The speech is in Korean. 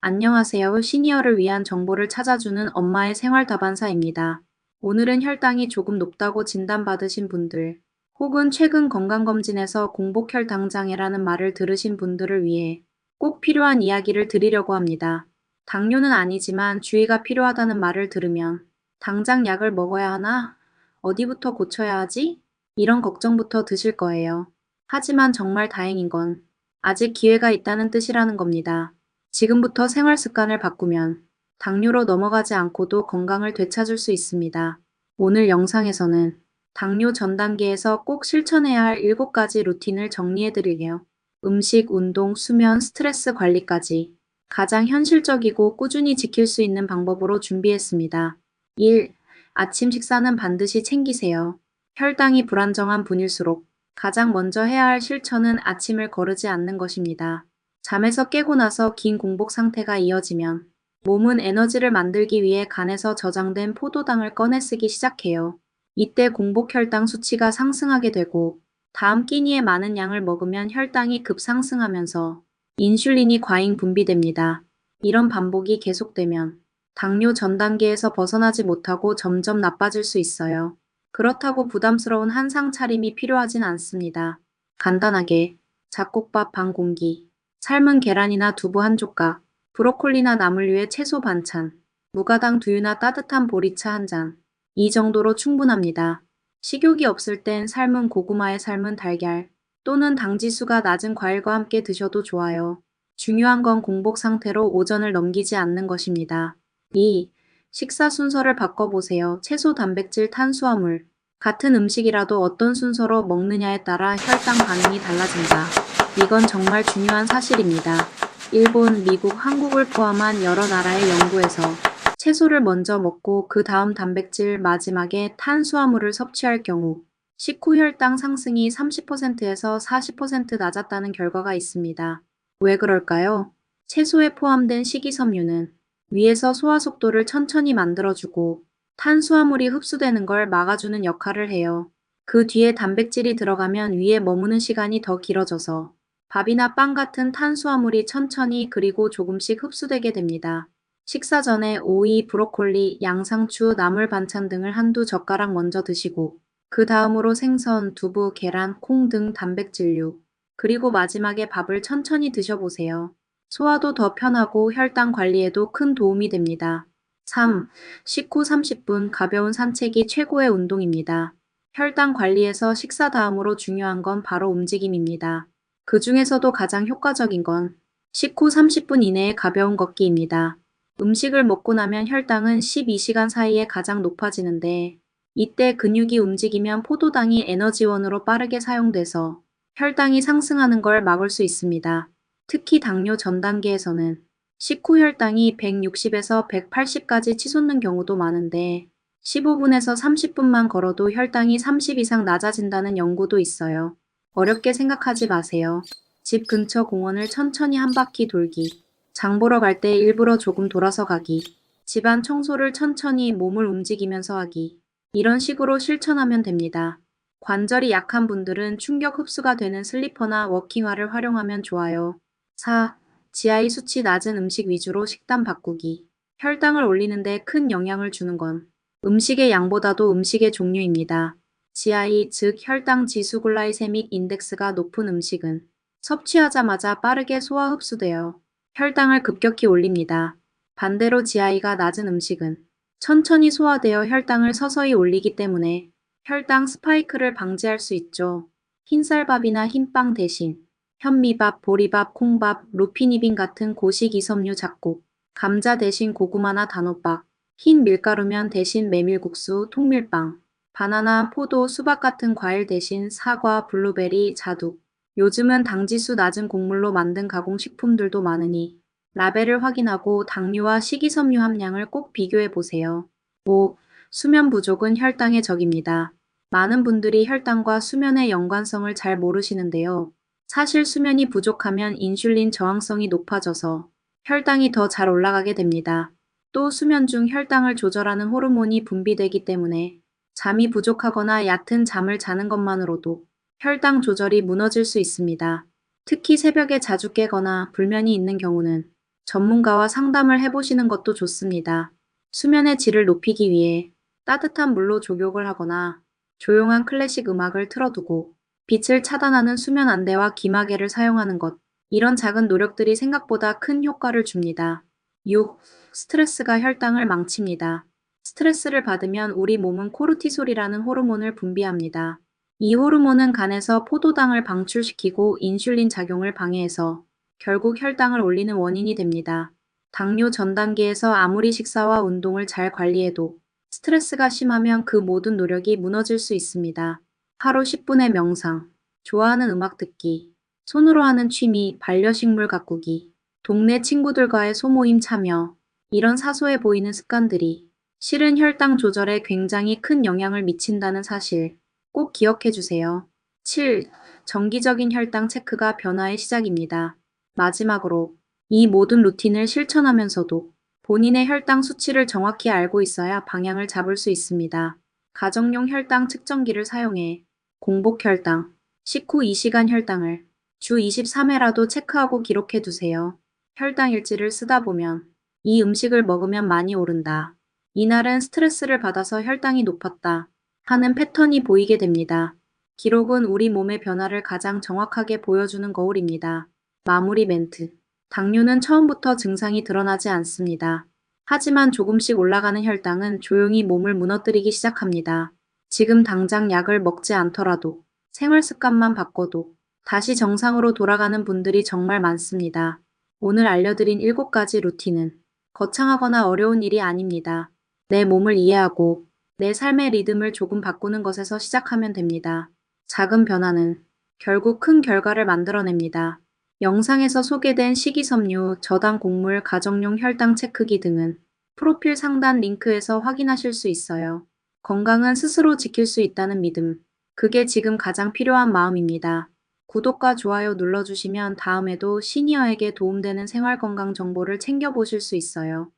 안녕하세요. 시니어를 위한 정보를 찾아주는 엄마의 생활 다반사입니다. 오늘은 혈당이 조금 높다고 진단받으신 분들, 혹은 최근 건강검진에서 공복혈당 장애라는 말을 들으신 분들을 위해 꼭 필요한 이야기를 드리려고 합니다. 당뇨는 아니지만 주의가 필요하다는 말을 들으면 당장 약을 먹어야 하나? 어디부터 고쳐야 하지? 이런 걱정부터 드실 거예요. 하지만 정말 다행인 건 아직 기회가 있다는 뜻이라는 겁니다. 지금부터 생활 습관을 바꾸면 당뇨로 넘어가지 않고도 건강을 되찾을 수 있습니다. 오늘 영상에서는 당뇨 전 단계에서 꼭 실천해야 할 7가지 루틴을 정리해 드릴게요. 음식, 운동, 수면, 스트레스 관리까지 가장 현실적이고 꾸준히 지킬 수 있는 방법으로 준비했습니다. 1. 아침 식사는 반드시 챙기세요. 혈당이 불안정한 분일수록 가장 먼저 해야 할 실천은 아침을 거르지 않는 것입니다. 잠에서 깨고 나서 긴 공복 상태가 이어지면 몸은 에너지를 만들기 위해 간에서 저장된 포도당을 꺼내 쓰기 시작해요. 이때 공복 혈당 수치가 상승하게 되고 다음 끼니에 많은 양을 먹으면 혈당이 급상승하면서 인슐린이 과잉 분비됩니다. 이런 반복이 계속되면 당뇨 전 단계에서 벗어나지 못하고 점점 나빠질 수 있어요. 그렇다고 부담스러운 한상 차림이 필요하진 않습니다. 간단하게 잡곡밥 반 공기, 삶은 계란이나 두부 한 조각, 브로콜리나 나물류의 채소 반찬, 무가당 두유나 따뜻한 보리차 한 잔. 이 정도로 충분합니다. 식욕이 없을 땐 삶은 고구마에 삶은 달걀 또는 당지수가 낮은 과일과 함께 드셔도 좋아요. 중요한 건 공복 상태로 오전을 넘기지 않는 것입니다. 2. 식사 순서를 바꿔보세요. 채소, 단백질, 탄수화물. 같은 음식이라도 어떤 순서로 먹느냐에 따라 혈당 반응이 달라진다. 이건 정말 중요한 사실입니다. 일본, 미국, 한국을 포함한 여러 나라의 연구에서 채소를 먼저 먹고 그 다음 단백질, 마지막에 탄수화물을 섭취할 경우 식후 혈당 상승이 30%에서 40% 낮았다는 결과가 있습니다. 왜 그럴까요? 채소에 포함된 식이섬유는 위에서 소화 속도를 천천히 만들어주고 탄수화물이 흡수되는 걸 막아주는 역할을 해요. 그 뒤에 단백질이 들어가면 위에 머무는 시간이 더 길어져서 밥이나 빵 같은 탄수화물이 천천히 그리고 조금씩 흡수되게 됩니다. 식사 전에 오이, 브로콜리, 양상추, 나물 반찬 등을 한두 젓가락 먼저 드시고 그 다음으로 생선, 두부, 계란, 콩 등 단백질류, 그리고 마지막에 밥을 천천히 드셔보세요. 소화도 더 편하고 혈당 관리에도 큰 도움이 됩니다. 3. 식후 30분 가벼운 산책이 최고의 운동입니다. 혈당 관리에서 식사 다음으로 중요한 건 바로 움직임입니다. 그 중에서도 가장 효과적인 건 식후 30분 이내의 가벼운 걷기입니다. 음식을 먹고 나면 혈당은 12시간 사이에 가장 높아지는데 이때 근육이 움직이면 포도당이 에너지원으로 빠르게 사용돼서 혈당이 상승하는 걸 막을 수 있습니다. 특히 당뇨 전 단계에서는 식후 혈당이 160에서 180까지 치솟는 경우도 많은데 15분에서 30분만 걸어도 혈당이 30 이상 낮아진다는 연구도 있어요. 어렵게 생각하지 마세요. 집 근처 공원을 천천히 한 바퀴 돌기, 장 보러 갈 때 일부러 조금 돌아서 가기, 집안 청소를 천천히 몸을 움직이면서 하기. 이런 식으로 실천하면 됩니다. 관절이 약한 분들은 충격 흡수가 되는 슬리퍼나 워킹화를 활용하면 좋아요. 4. GI 수치 낮은 음식 위주로 식단 바꾸기. 혈당을 올리는데 큰 영향을 주는 건 음식의 양보다도 음식의 종류입니다. GI, 즉 혈당 지수 글라이세믹 인덱스가 높은 음식은 섭취하자마자 빠르게 소화 흡수되어 혈당을 급격히 올립니다. 반대로 GI가 낮은 음식은 천천히 소화되어 혈당을 서서히 올리기 때문에 혈당 스파이크를 방지할 수 있죠. 흰쌀밥이나 흰빵 대신 현미밥, 보리밥, 콩밥, 루피니빈 같은 고식 이섬유 잡곡, 감자 대신 고구마나 단호박, 흰 밀가루면 대신 메밀국수, 통밀빵, 바나나, 포도, 수박 같은 과일 대신 사과, 블루베리, 자두. 요즘은 당지수 낮은 곡물로 만든 가공식품들도 많으니 라벨을 확인하고 당류와 식이섬유 함량을 꼭 비교해 보세요. 5. 수면 부족은 혈당의 적입니다. 많은 분들이 혈당과 수면의 연관성을 잘 모르시는데요. 사실 수면이 부족하면 인슐린 저항성이 높아져서 혈당이 더 잘 올라가게 됩니다. 또 수면 중 혈당을 조절하는 호르몬이 분비되기 때문에 잠이 부족하거나 얕은 잠을 자는 것만으로도 혈당 조절이 무너질 수 있습니다. 특히 새벽에 자주 깨거나 불면이 있는 경우는 전문가와 상담을 해보시는 것도 좋습니다. 수면의 질을 높이기 위해 따뜻한 물로 족욕을 하거나 조용한 클래식 음악을 틀어두고 빛을 차단하는 수면 안대와 기마개를 사용하는 것. 이런 작은 노력들이 생각보다 큰 효과를 줍니다. 6. 스트레스가 혈당을 망칩니다. 스트레스를 받으면 우리 몸은 코르티솔이라는 호르몬을 분비합니다. 이 호르몬은 간에서 포도당을 방출시키고 인슐린 작용을 방해해서 결국 혈당을 올리는 원인이 됩니다. 당뇨 전 단계에서 아무리 식사와 운동을 잘 관리해도 스트레스가 심하면 그 모든 노력이 무너질 수 있습니다. 하루 10분의 명상, 좋아하는 음악 듣기, 손으로 하는 취미, 반려식물 가꾸기, 동네 친구들과의 소모임 참여, 이런 사소해 보이는 습관들이 실은 혈당 조절에 굉장히 큰 영향을 미친다는 사실 꼭 기억해 주세요. 7. 정기적인 혈당 체크가 변화의 시작입니다. 마지막으로 이 모든 루틴을 실천하면서도 본인의 혈당 수치를 정확히 알고 있어야 방향을 잡을 수 있습니다. 가정용 혈당 측정기를 사용해 공복 혈당, 식후 2시간 혈당을 주 23회라도 체크하고 기록해 두세요. 혈당 일지를 쓰다 보면 이 음식을 먹으면 많이 오른다. 이날은 스트레스를 받아서 혈당이 높았다 하는 패턴이 보이게 됩니다. 기록은 우리 몸의 변화를 가장 정확하게 보여주는 거울입니다. 마무리 멘트. 당뇨는 처음부터 증상이 드러나지 않습니다. 하지만 조금씩 올라가는 혈당은 조용히 몸을 무너뜨리기 시작합니다. 지금 당장 약을 먹지 않더라도 생활 습관만 바꿔도 다시 정상으로 돌아가는 분들이 정말 많습니다. 오늘 알려드린 7가지 루틴은 거창하거나 어려운 일이 아닙니다. 내 몸을 이해하고 내 삶의 리듬을 조금 바꾸는 것에서 시작하면 됩니다. 작은 변화는 결국 큰 결과를 만들어냅니다. 영상에서 소개된 식이섬유, 저당 곡물, 가정용 혈당 체크기 등은 프로필 상단 링크에서 확인하실 수 있어요. 건강은 스스로 지킬 수 있다는 믿음. 그게 지금 가장 필요한 마음입니다. 구독과 좋아요 눌러주시면 다음에도 시니어에게 도움되는 생활건강 정보를 챙겨보실 수 있어요.